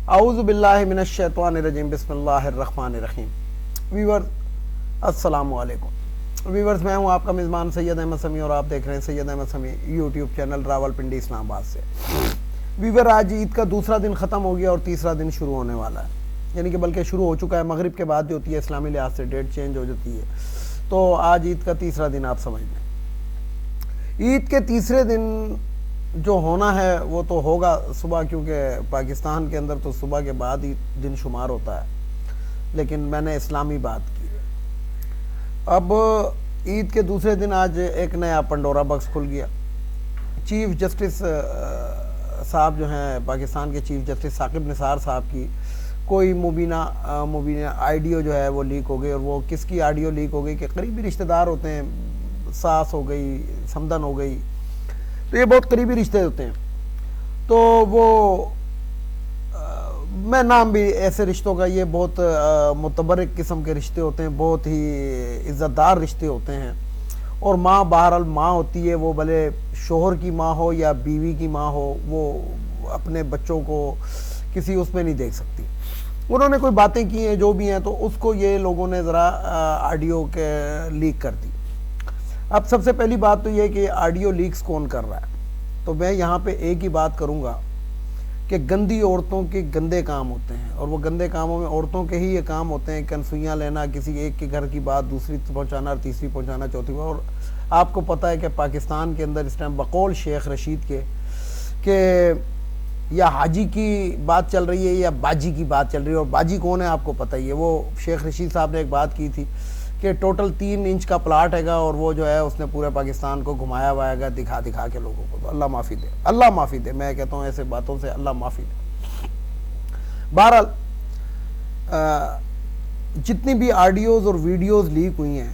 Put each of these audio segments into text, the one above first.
اعوذ باللہ من الشیطان الرجیم بسم اللہ الرحمن الرحیم۔ ویورز السلام علیکم۔ ویورز میں ہوں آپ کا میزبان سید احمد سمیع اور آپ دیکھ رہے ہیں سید احمد سمیع یوٹیوب چینل راولپنڈی اسلام آباد سے۔ ویور آج عید کا دوسرا دن ختم ہو گیا اور تیسرا دن شروع ہونے والا ہے، یعنی کہ بلکہ شروع ہو چکا ہے۔ مغرب کے بعد جو ہوتی ہے اسلامی لحاظ سے ڈیٹ چینج ہو جاتی ہے، تو آج عید کا تیسرا دن آپ سمجھ لیں۔ عید کے تیسرے دن جو ہونا ہے وہ تو ہوگا صبح، کیونکہ پاکستان کے اندر تو صبح کے بعد ہی دن شمار ہوتا ہے، لیکن میں نے اسلامی بات کی ہے۔ اب عید کے دوسرے دن آج ایک نیا پنڈورا باکس کھل گیا۔ چیف جسٹس صاحب جو ہیں پاکستان کے چیف جسٹس ثاقب نثار صاحب کی کوئی مبینہ آڈیو جو ہے وہ لیک ہو گئی، اور وہ کس کی آڈیو لیک ہو گئی کہ قریبی رشتہ دار ہوتے ہیں، ساس ہو گئی، سمدن ہو گئی، تو یہ بہت قریبی رشتے ہوتے ہیں، تو وہ میں نام بھی ایسے رشتوں کا، یہ بہت متبرک قسم کے رشتے ہوتے ہیں، بہت ہی عزت دار رشتے ہوتے ہیں۔ اور ماں بہرحال ماں ہوتی ہے، وہ بھلے شوہر کی ماں ہو یا بیوی کی ماں ہو، وہ اپنے بچوں کو کسی اس میں نہیں دیکھ سکتی۔ انہوں نے کوئی باتیں کی ہیں جو بھی ہیں، تو اس کو یہ لوگوں نے ذرا آڈیو کے لیک کر دی۔ اب سب سے پہلی بات تو یہ کہ آڈیو لیکس کون کر رہا ہے، تو میں یہاں پہ ایک ہی بات کروں گا کہ گندی عورتوں کے گندے کام ہوتے ہیں، اور وہ گندے کاموں میں عورتوں کے ہی یہ کام ہوتے ہیں، کنسوئیاں لینا، کسی ایک کے گھر کی بات دوسری پہنچانا، اور تیسری پہنچانا، چوتھی۔ اور آپ کو پتہ ہے کہ پاکستان کے اندر اس ٹائم بقول شیخ رشید کے کہ یا حاجی کی بات چل رہی ہے یا باجی کی بات چل رہی ہے، اور باجی کون ہے آپ کو پتہ ہی ہے۔ وہ شیخ رشید صاحب نے ایک بات کی تھی کہ ٹوٹل 3 انچ کا پلاٹ ہے گا، اور وہ جو ہے اس نے پورے پاکستان کو گھمایا ہوا ہے گا، دکھا دکھا کے لوگوں کو۔ تو اللہ معافی دے، اللہ معافی دے، میں کہتا ہوں ایسے باتوں سے اللہ معافی دے۔ بہرحال جتنی بھی آڈیوز اور ویڈیوز لیک ہوئی ہیں،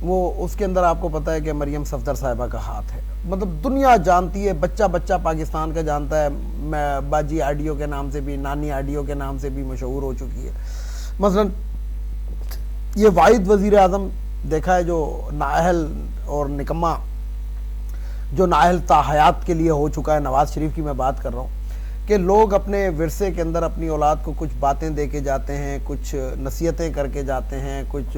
وہ اس کے اندر آپ کو پتہ ہے کہ مریم صفدر صاحبہ کا ہاتھ ہے۔ مطلب دنیا جانتی ہے، بچہ بچہ پاکستان کا جانتا ہے، باجی آڈیو کے نام سے بھی، نانی آڈیو کے نام سے بھی مشہور ہو چکی ہے۔ مثلا یہ واحد وزیر اعظم دیکھا ہے جو نااہل اور نکما، جو نااہل تا حیات کے لیے ہو چکا ہے، نواز شریف کی میں بات کر رہا ہوں، کہ لوگ اپنے ورثے کے اندر اپنی اولاد کو کچھ باتیں دے کے جاتے ہیں، کچھ نصیحتیں کر کے جاتے ہیں، کچھ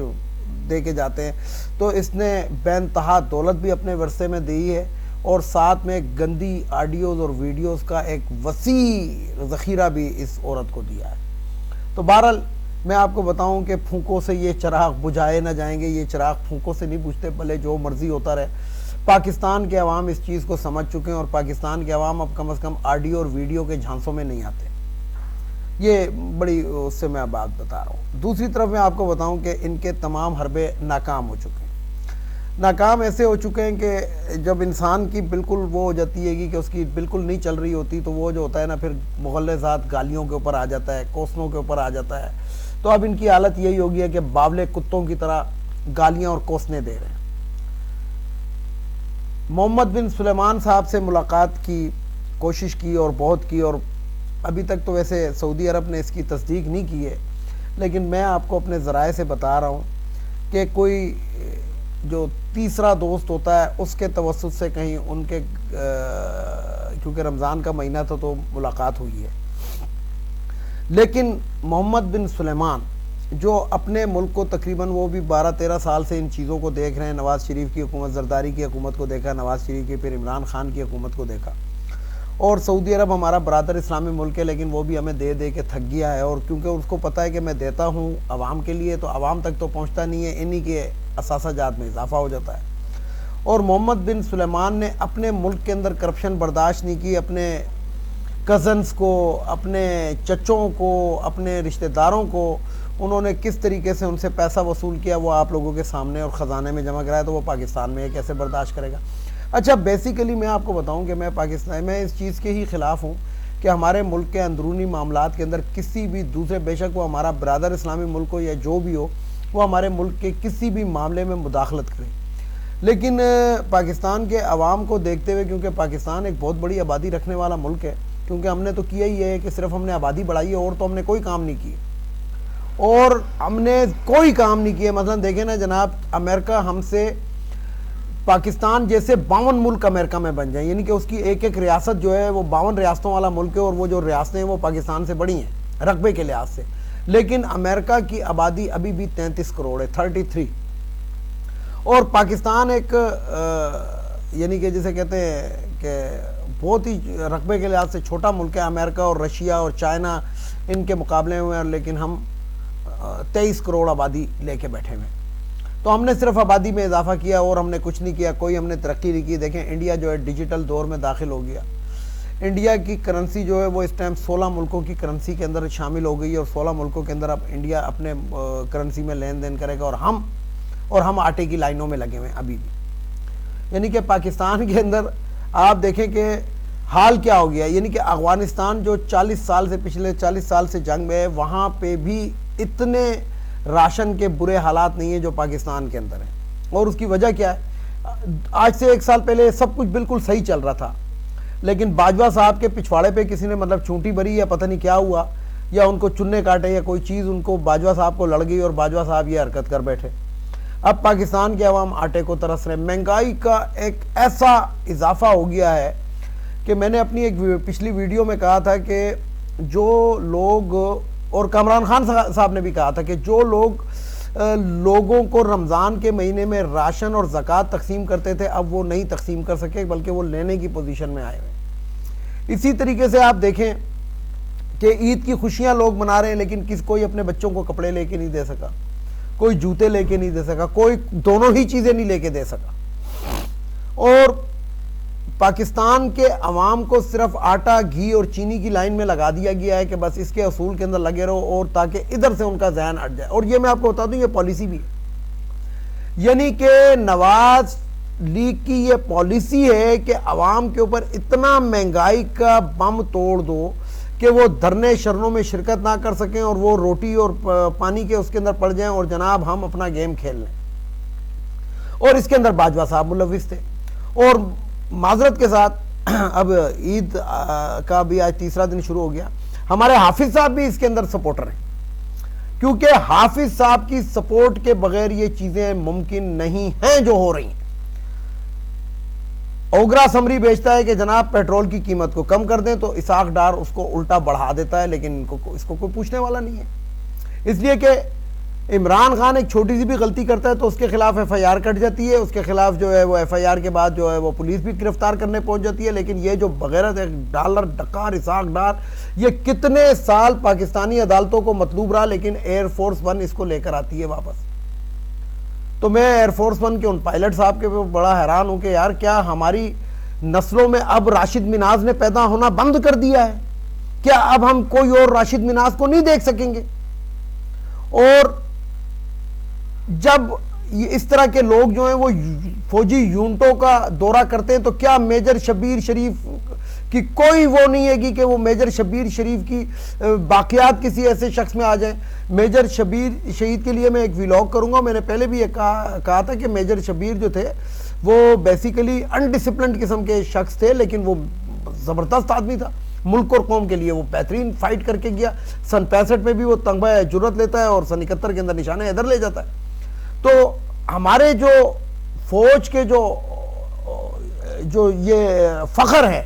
دے کے جاتے ہیں، تو اس نے بے انتہا دولت بھی اپنے ورثے میں دی ہے، اور ساتھ میں گندی آڈیوز اور ویڈیوز کا ایک وسیع ذخیرہ بھی اس عورت کو دیا ہے۔ تو بہرحال میں آپ کو بتاؤں کہ پھونکوں سے یہ چراغ بجھائے نہ جائیں گے، یہ چراغ پھونکوں سے نہیں بجھتے، بھلے جو مرضی ہوتا رہے۔ پاکستان کے عوام اس چیز کو سمجھ چکے ہیں، اور پاکستان کے عوام اب کم از کم آڈیو اور ویڈیو کے جھانسوں میں نہیں آتے۔ یہ بڑی اس سے میں بات بتا رہا ہوں۔ دوسری طرف میں آپ کو بتاؤں کہ ان کے تمام حربے ناکام ہو چکے ہیں۔ ناکام ایسے ہو چکے ہیں کہ جب انسان کی بالکل وہ ہو جاتی ہے کہ اس کی بالکل نہیں چل رہی ہوتی، تو وہ جو ہوتا ہے نا، پھر مغلظات گالیوں کے اوپر آ جاتا ہے، کوسنوں کے اوپر آ جاتا ہے۔ تو اب ان کی حالت یہی ہوگی ہے کہ باولے کتوں کی طرح گالیاں اور کوسنے دے رہے ہیں۔ محمد بن سلیمان صاحب سے ملاقات کی کوشش کی اور بہت کی، اور ابھی تک تو ویسے سعودی عرب نے اس کی تصدیق نہیں کی ہے، لیکن میں آپ کو اپنے ذرائع سے بتا رہا ہوں کہ کوئی جو تیسرا دوست ہوتا ہے اس کے توسط سے کہیں ان کے کیونکہ رمضان کا مہینہ تھا تو ملاقات ہوئی ہے۔ لیکن محمد بن سلیمان جو اپنے ملک کو تقریباً وہ بھی 12-13 سال سے ان چیزوں کو دیکھ رہے ہیں، نواز شریف کی حکومت، زرداری کی حکومت کو دیکھا، نواز شریف کی، پھر عمران خان کی حکومت کو دیکھا، اور سعودی عرب ہمارا برادر اسلامی ملک ہے، لیکن وہ بھی ہمیں دے دے کے تھک گیا ہے، اور کیونکہ اس کو پتہ ہے کہ میں دیتا ہوں عوام کے لیے، تو عوام تک تو پہنچتا نہیں ہے، انہی کے اثاثہ جات میں اضافہ ہو جاتا ہے۔ اور محمد بن سلیمان نے اپنے ملک کے اندر کرپشن برداشت نہیں کی، اپنے کزنز کو، اپنے چچوں کو، اپنے رشتہ داروں کو انہوں نے کس طریقے سے ان سے پیسہ وصول کیا، وہ آپ لوگوں کے سامنے اور خزانے میں جمع کرایا، تو وہ پاکستان میں یہ کیسے برداشت کرے گا؟ اچھا، بیسیکلی میں آپ کو بتاؤں کہ میں میں اس چیز کے ہی خلاف ہوں کہ ہمارے ملک کے اندرونی معاملات کے اندر کسی بھی دوسرے، بے شک وہ ہمارا برادر اسلامی ملک ہو یا جو بھی ہو، وہ ہمارے ملک کے کسی بھی معاملے میں مداخلت کرے، لیکن پاکستان کے عوام کو دیکھتے ہوئے، کیونکہ پاکستان ایک بہت بڑی آبادی رکھنے والا ملک ہے، کیونکہ ہم نے تو کیا ہی ہے کہ صرف ہم نے آبادی بڑھائی ہے، اور تو ہم نے کوئی کام نہیں کیا، اور ہم نے کوئی کام نہیں کیا۔ مثلا دیکھیں نا جناب، امریکہ ہم سے پاکستان جیسے 52 ملک امریکہ میں بن جائیں، یعنی کہ اس کی ایک ایک ریاست جو ہے وہ 52 ریاستوں والا ملک ہے، اور وہ جو ریاستیں ہیں وہ پاکستان سے بڑی ہیں رقبے کے لحاظ سے، لیکن امریکہ کی آبادی ابھی بھی 33 کروڑ ہے، 33، اور پاکستان ایک یعنی کہ جسے کہتے ہیں کہ بہت ہی رقبے کے لحاظ سے چھوٹا ملک ہے۔ امریکہ اور رشیا اور چائنا ان کے مقابلے ہوئے ہیں، لیکن ہم 23 کروڑ آبادی لے کے بیٹھے ہوئے ہیں۔ تو ہم نے صرف آبادی میں اضافہ کیا اور ہم نے کچھ نہیں کیا، کوئی ہم نے ترقی نہیں کی۔ دیکھیں انڈیا جو ہے ڈیجیٹل دور میں داخل ہو گیا، انڈیا کی کرنسی جو ہے وہ اس ٹائم 16 ملکوں کی کرنسی کے اندر شامل ہو گئی ہے، اور 16 ملکوں کے اندر اب انڈیا اپنے کرنسی میں لین دین کرے گا، اور ہم آٹے کی لائنوں میں لگے ہوئے ہیں ابھی بھی۔ یعنی کہ پاکستان کے اندر آپ دیکھیں کہ حال کیا ہو گیا، یعنی کہ افغانستان جو 40 سال سے پچھلے 40 سال سے جنگ میں ہے، وہاں پہ بھی اتنے راشن کے برے حالات نہیں ہیں جو پاکستان کے اندر ہیں۔ اور اس کی وجہ کیا ہے؟ آج سے 1 سال پہلے سب کچھ بالکل صحیح چل رہا تھا، لیکن باجوہ صاحب کے پچھواڑے پہ کسی نے مطلب چونٹی بری یا پتہ نہیں کیا ہوا، یا ان کو چننے کاٹے یا کوئی چیز ان کو باجوہ صاحب کو لڑ گئی اور باجوہ صاحب یہ حرکت کر بیٹھے۔ اب پاکستان کے عوام آٹے کو ترس رہے ہیں۔ مہنگائی کا ایک ایسا اضافہ ہو گیا ہے کہ میں نے اپنی ایک پچھلی ویڈیو میں کہا تھا کہ جو لوگ، اور کامران خان صاحب نے بھی کہا تھا کہ جو لوگوں کو رمضان کے مہینے میں راشن اور زکوٰۃ تقسیم کرتے تھے اب وہ نہیں تقسیم کر سکے، بلکہ وہ لینے کی پوزیشن میں آئے ہوئے۔ اسی طریقے سے آپ دیکھیں کہ عید کی خوشیاں لوگ منا رہے ہیں، لیکن کوئی اپنے بچوں کو کپڑے لے کے نہیں دے سکا، کوئی جوتے لے کے نہیں دے سکا، کوئی دونوں ہی چیزیں نہیں لے کے دے سکا۔ اور پاکستان کے عوام کو صرف آٹا، گھی اور چینی کی لائن میں لگا دیا گیا ہے کہ بس اس کے اصول کے اندر لگے رہو، اور تاکہ ادھر سے ان کا ذہن ہٹ جائے۔ اور یہ میں آپ کو بتا دوں یہ پالیسی بھی ہے، یعنی کہ نواز لیگ کی یہ پالیسی ہے کہ عوام کے اوپر اتنا مہنگائی کا بم توڑ دو کہ وہ دھرنے شرنوں میں شرکت نہ کر سکیں، اور وہ روٹی اور پانی کے اس کے اندر پڑ جائیں، اور جناب ہم اپنا گیم کھیل لیں۔ اور اس کے اندر باجوہ صاحب ملوث تھے۔ اور معذرت کے ساتھ اب عید کا بھی آج تیسرا دن شروع ہو گیا، ہمارے حافظ صاحب بھی اس کے اندر سپورٹر ہیں، کیونکہ حافظ صاحب کی سپورٹ کے بغیر یہ چیزیں ممکن نہیں ہیں جو ہو رہی ہیں۔ اوگرا سمری بیچتا ہے کہ جناب پیٹرول کی قیمت کو کم کر دیں، تو اسحاق ڈار اس کو الٹا بڑھا دیتا ہے، لیکن اس کو کوئی پوچھنے والا نہیں ہے۔ اس لیے کہ عمران خان ایک چھوٹی سی بھی غلطی کرتا ہے تو اس کے خلاف ایف آئی آر کٹ جاتی ہے، اس کے خلاف جو ہے وہ ایف آئی آر کے بعد جو ہے وہ پولیس بھی گرفتار کرنے پہنچ جاتی ہے، لیکن یہ جو بغیرت ڈالر ڈکار اسحاق ڈار یہ کتنے سال پاکستانی عدالتوں کو مطلوب رہا، لیکن ایئر فورس 1 اس کو لے کر آتی ہے واپس۔ تو میں ایئر فورس 1 کے ان پائلٹ صاحب کے بڑا حیران ہوں کہ یار کیا ہماری نسلوں میں اب راشد مناز نے پیدا ہونا بند کر دیا ہے؟ کیا اب ہم کوئی اور راشد مناز کو نہیں دیکھ سکیں گے؟ اور جب اس طرح کے لوگ جو ہیں وہ فوجی یونٹوں کا دورہ کرتے ہیں تو کیا میجر شبیر شریف کی کوئی وہ نہیں ہے گی کہ وہ میجر شبیر شریف کی باقیات کسی ایسے شخص میں آ جائیں؟ میجر شبیر شہید کے لیے میں ایک ویلاگ کروں گا۔ میں نے پہلے بھی یہ کہا تھا کہ میجر شبیر جو تھے وہ بیسیکلی انڈسپلنڈ قسم کے شخص تھے، لیکن وہ زبردست آدمی تھا، ملک اور قوم کے لیے وہ بہترین فائٹ کر کے گیا۔ سن 65 میں بھی وہ تمغہ جرت لیتا ہے، اور سن 71 کے اندر نشانہ حیدر لے جاتا ہے۔ تو ہمارے جو فوج کے جو یہ فخر ہے،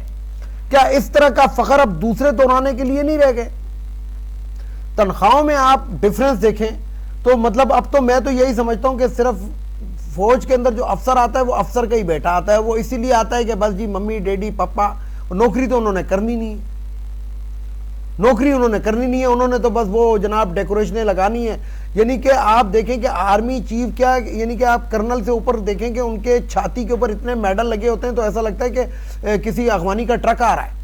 کیا اس طرح کا فخر اب دوسرے دہرانے کے لیے نہیں رہ گئے؟ تنخواہوں میں آپ ڈیفرنس دیکھیں تو مطلب اب تو میں تو یہی سمجھتا ہوں کہ صرف فوج کے اندر جو افسر آتا ہے وہ افسر کا ہی بیٹا آتا ہے، وہ اسی لیے آتا ہے کہ بس جی ممی ڈیڈی پپا، نوکری تو انہوں نے کرنی نہیں ہے، نوکری انہوں نے کرنی نہیں ہے، انہوں نے تو بس وہ جناب ڈیکوریشنیں لگانی ہے۔ یعنی کہ آپ دیکھیں کہ آرمی چیف کیا، یعنی کہ آپ کرنل سے اوپر دیکھیں کہ ان کے چھاتی کے اوپر اتنے میڈل لگے ہوتے ہیں تو ایسا لگتا ہے کہ کسی افغانی کا ٹرک آ رہا ہے۔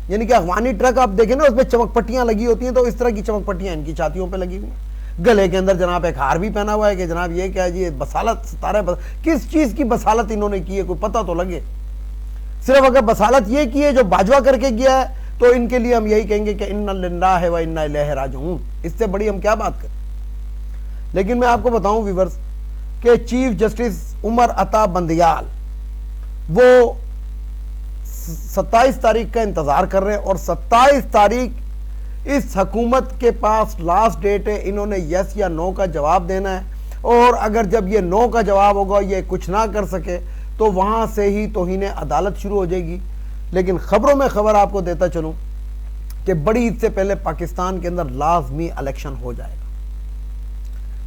یعنی کہ افغانی ٹرک آپ دیکھیں نا، اس پہ چمک پٹیاں لگی ہوتی ہیں، تو اس طرح کی چمک پٹیاں ان کی چھاتیوں پہ لگی ہوئی ہیں۔ گلے کے اندر جناب ایک ہار بھی پہنا ہوا ہے کہ جناب یہ کیا ہے جی، بسالت ستارہ کس چیز کی بسالت انہوں نے کی ہے کوئی پتہ تو لگے۔ صرف اگر بسالت یہ کی ہے جو باجوہ کر کے گیا ہے تو ان کے لیے ہم یہی کہیں گے کہ انا للہ و انا الیہ راجعون، اس سے بڑی ہم کیا بات کریں۔ لیکن میں آپ کو بتاؤں ویورز کہ چیف جسٹس عمر عطا بندیال وہ 27 تاریخ کا انتظار کر رہے ہیں، اور 27 تاریخ اس حکومت کے پاس لاسٹ ڈیٹ ہے، انہوں نے یس یا نو کا جواب دینا ہے، اور اگر جب یہ نو کا جواب ہوگا یہ کچھ نہ کر سکے تو وہاں سے ہی توہین عدالت شروع ہو جائے گی۔ لیکن خبروں میں خبر آپ کو دیتا چلوں کہ بڑی عید سے پہلے پاکستان کے اندر لازمی الیکشن ہو جائے گا۔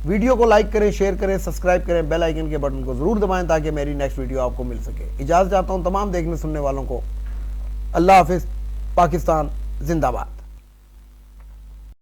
ویڈیو کو لائک کریں، شیئر کریں، سبسکرائب کریں، بیل آئیکن کے بٹن کو ضرور دبائیں تاکہ میری نیکسٹ ویڈیو آپ کو مل سکے۔ اجازت چاہتا ہوں تمام دیکھنے سننے والوں کو۔ اللہ حافظ۔ پاکستان زندہ باد۔